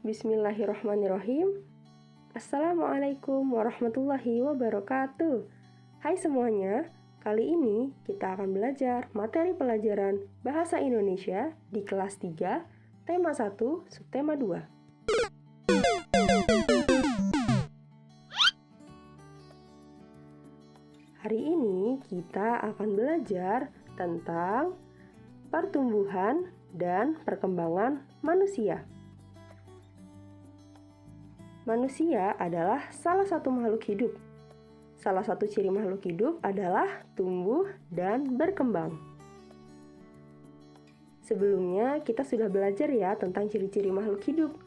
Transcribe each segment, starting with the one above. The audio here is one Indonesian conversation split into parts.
Bismillahirrahmanirrahim. Assalamualaikum warahmatullahi wabarakatuh. Hai semuanya, kali ini kita akan belajar materi pelajaran Bahasa Indonesia di kelas 3, tema 1, subtema 2. Hari ini kita akan belajar tentang pertumbuhan dan perkembangan manusia. Manusia adalah salah satu makhluk hidup. Salah satu ciri makhluk hidup adalah tumbuh dan berkembang. Sebelumnya kita sudah belajar ya tentang ciri-ciri makhluk hidup,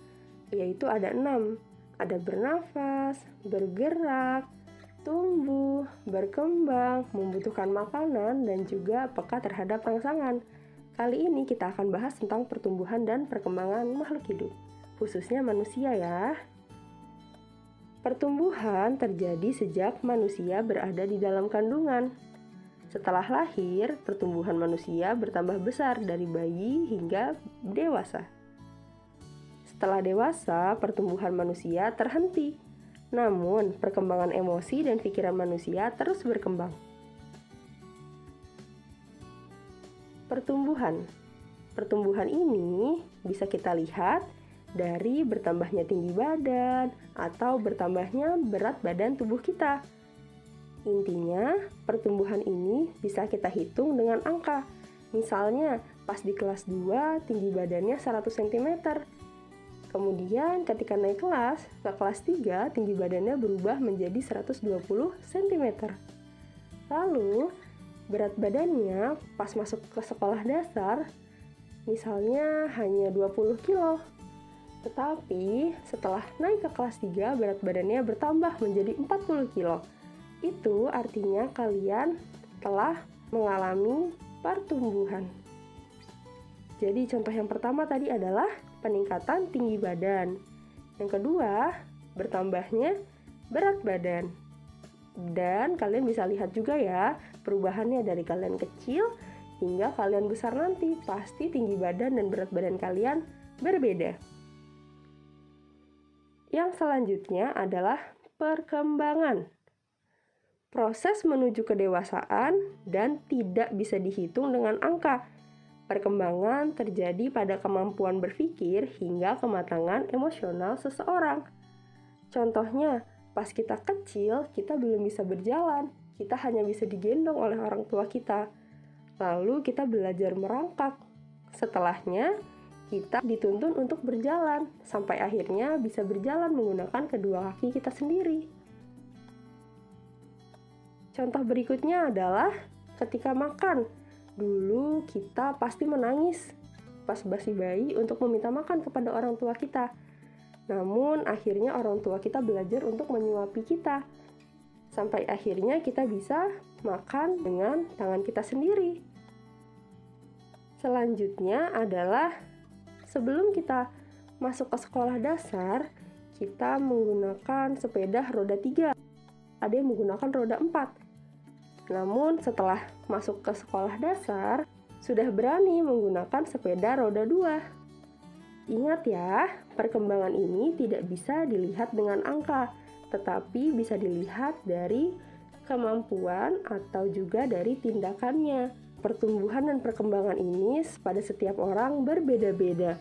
yaitu ada 6. Ada bernafas, bergerak, tumbuh, berkembang, membutuhkan makanan, dan juga peka terhadap rangsangan. Kali ini kita akan bahas tentang pertumbuhan dan perkembangan makhluk hidup, khususnya manusia ya. Pertumbuhan terjadi sejak manusia berada di dalam kandungan. Setelah lahir, pertumbuhan manusia bertambah besar dari bayi hingga dewasa. Setelah dewasa, pertumbuhan manusia terhenti. Namun, perkembangan emosi dan pikiran manusia terus berkembang. Pertumbuhan ini bisa kita lihat dari bertambahnya tinggi badan atau bertambahnya berat badan tubuh kita. Intinya, pertumbuhan ini bisa kita hitung dengan angka. Misalnya, pas di kelas 2 tinggi badannya 100 cm. Kemudian ketika naik kelas, ke kelas 3 tinggi badannya berubah menjadi 120 cm. Lalu, berat badannya pas masuk ke sekolah dasar, misalnya hanya 20 kilo. Tetapi setelah naik ke kelas 3, berat badannya bertambah menjadi 40 kilo. Itu artinya kalian telah mengalami pertumbuhan. Jadi contoh yang pertama tadi adalah peningkatan tinggi badan. Yang kedua, bertambahnya berat badan. Dan kalian bisa lihat juga ya, perubahannya dari kalian kecil hingga kalian besar nanti. Pasti tinggi badan dan berat badan kalian berbeda. Yang selanjutnya adalah perkembangan. Proses menuju kedewasaan dan tidak bisa dihitung dengan angka. Perkembangan terjadi pada kemampuan berpikir hingga kematangan emosional seseorang. Contohnya, pas kita kecil, kita belum bisa berjalan. Kita hanya bisa digendong oleh orang tua kita. Lalu kita belajar merangkak. Setelahnya, kita dituntun untuk berjalan, sampai akhirnya bisa berjalan menggunakan kedua kaki kita sendiri. Contoh berikutnya adalah ketika makan. Dulu kita pasti menangis pas masih bayi untuk meminta makan kepada orang tua kita. Namun akhirnya orang tua kita belajar untuk menyuapi kita. Sampai akhirnya kita bisa makan dengan tangan kita sendiri. Selanjutnya adalah sebelum kita masuk ke sekolah dasar, kita menggunakan sepeda roda 3. Ada yang menggunakan roda 4. Namun setelah masuk ke sekolah dasar, sudah berani menggunakan sepeda roda 2. Ingat ya, perkembangan ini tidak bisa dilihat dengan angka, tetapi bisa dilihat dari kemampuan atau juga dari tindakannya. Pertumbuhan dan perkembangan ini pada setiap orang berbeda-beda.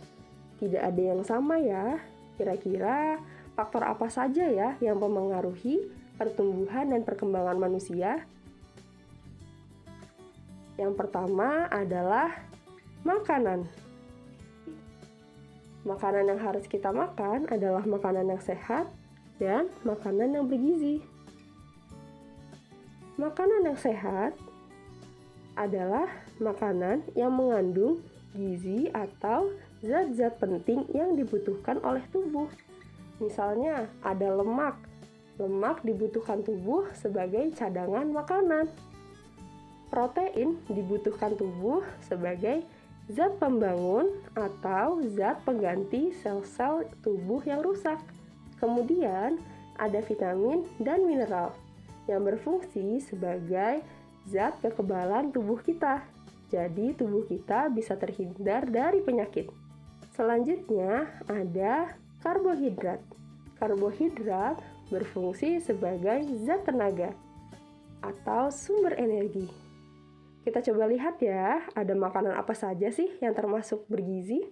Tidak ada yang sama ya. Kira-kira faktor apa saja ya yang mempengaruhi pertumbuhan dan perkembangan manusia? Yang pertama adalah makanan. Makanan yang harus kita makan adalah makanan yang sehat dan makanan yang bergizi. Makanan yang sehat adalah makanan yang mengandung gizi atau zat-zat penting yang dibutuhkan oleh tubuh. Misalnya ada lemak. Lemak dibutuhkan tubuh sebagai cadangan makanan. Protein dibutuhkan tubuh sebagai zat pembangun atau zat pengganti sel-sel tubuh yang rusak. Kemudian ada vitamin dan mineral yang berfungsi sebagai zat kekebalan tubuh kita. Jadi tubuh kita bisa terhindar dari penyakit. Selanjutnya ada karbohidrat. Karbohidrat berfungsi sebagai zat tenaga atau sumber energi. Kita coba lihat ya, ada makanan apa saja sih yang termasuk bergizi?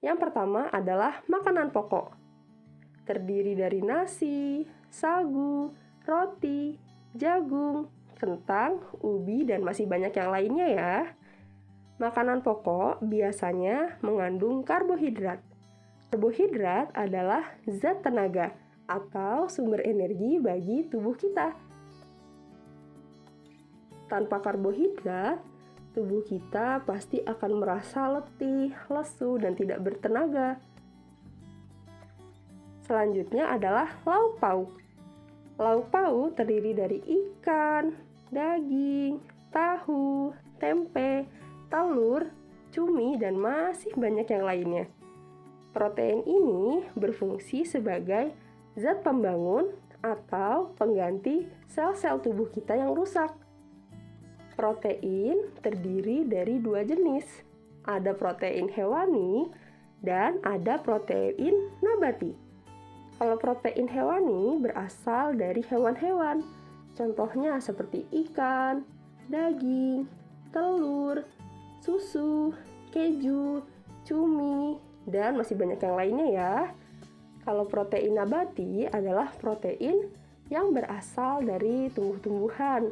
Yang pertama adalah makanan pokok. Terdiri dari nasi, sagu, roti, jagung, kentang, ubi, dan masih banyak yang lainnya ya. Makanan pokok biasanya mengandung karbohidrat. Karbohidrat adalah zat tenaga atau sumber energi bagi tubuh kita. Tanpa karbohidrat, tubuh kita pasti akan merasa letih, lesu, dan tidak bertenaga. Selanjutnya adalah lauk pauk. Lauk pauk terdiri dari ikan, daging, tahu, tempe, telur, cumi, dan masih banyak yang lainnya. Protein ini berfungsi sebagai zat pembangun atau pengganti sel-sel tubuh kita yang rusak. Protein terdiri dari dua jenis. Ada protein hewani dan ada protein nabati. Kalau protein hewani berasal dari hewan-hewan. Contohnya seperti ikan, daging, telur, susu, keju, cumi, dan masih banyak yang lainnya ya. Kalau protein nabati adalah protein yang berasal dari tumbuh-tumbuhan.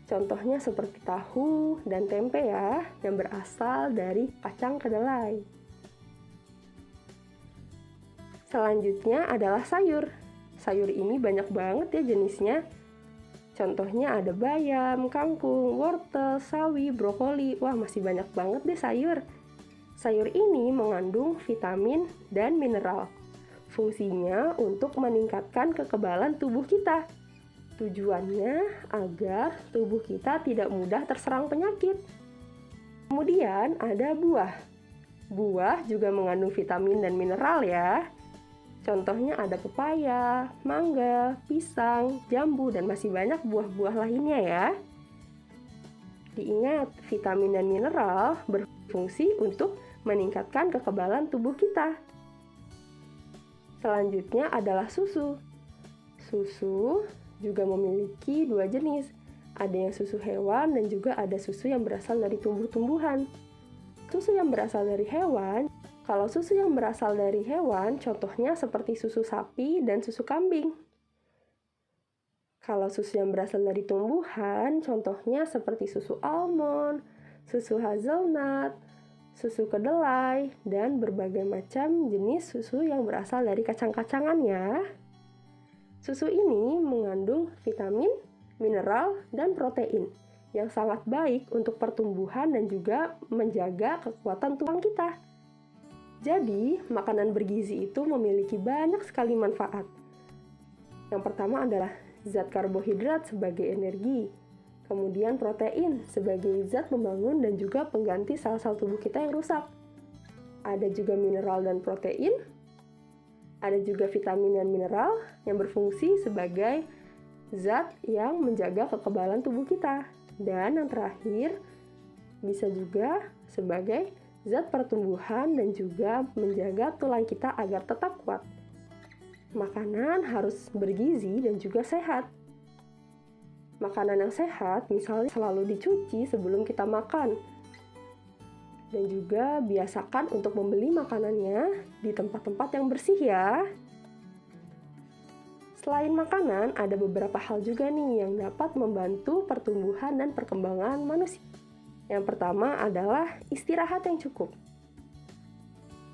Contohnya seperti tahu dan tempe ya, yang berasal dari kacang kedelai. Selanjutnya adalah sayur. Sayur ini banyak banget ya jenisnya. Contohnya ada bayam, kangkung, wortel, sawi, brokoli. Wah, masih banyak banget deh sayur. Sayur ini mengandung vitamin dan mineral. Fungsinya untuk meningkatkan kekebalan tubuh kita. Tujuannya agar tubuh kita tidak mudah terserang penyakit. Kemudian ada buah. Buah juga mengandung vitamin dan mineral ya. Contohnya ada pepaya, mangga, pisang, jambu, dan masih banyak buah-buah lainnya ya. Diingat, vitamin dan mineral berfungsi untuk meningkatkan kekebalan tubuh kita. Selanjutnya adalah susu. Susu juga memiliki dua jenis. Ada yang susu hewan dan juga ada susu yang berasal dari tumbuh-tumbuhan. Susu yang berasal dari hewan, kalau susu yang berasal dari hewan, contohnya seperti susu sapi dan susu kambing. Kalau susu yang berasal dari tumbuhan, contohnya seperti susu almond, susu hazelnut, susu kedelai, dan berbagai macam jenis susu yang berasal dari kacang-kacangan ya. Susu ini mengandung vitamin, mineral, dan protein yang sangat baik untuk pertumbuhan dan juga menjaga kekuatan tulang kita. Jadi, makanan bergizi itu memiliki banyak sekali manfaat. Yang pertama adalah zat karbohidrat sebagai energi, kemudian protein sebagai zat pembangun dan juga pengganti sel-sel tubuh kita yang rusak. Ada juga mineral dan protein, ada juga vitamin dan mineral yang berfungsi sebagai zat yang menjaga kekebalan tubuh kita. Dan yang terakhir, bisa juga sebagai zat pertumbuhan dan juga menjaga tulang kita agar tetap kuat. Makanan harus bergizi dan juga sehat. Makanan yang sehat misalnya selalu dicuci sebelum kita makan. Dan juga biasakan untuk membeli makanannya di tempat-tempat yang bersih ya. Selain makanan, ada beberapa hal juga nih yang dapat membantu pertumbuhan dan perkembangan manusia. Yang pertama adalah istirahat yang cukup.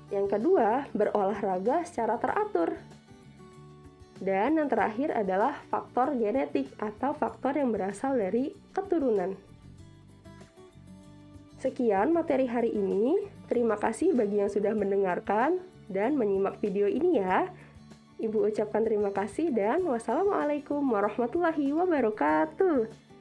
Yang kedua, berolahraga secara teratur. Dan yang terakhir adalah faktor genetik atau faktor yang berasal dari keturunan. Sekian materi hari ini. Terima kasih bagi yang sudah mendengarkan dan menyimak video ini ya. Ibu ucapkan terima kasih dan wassalamualaikum warahmatullahi wabarakatuh.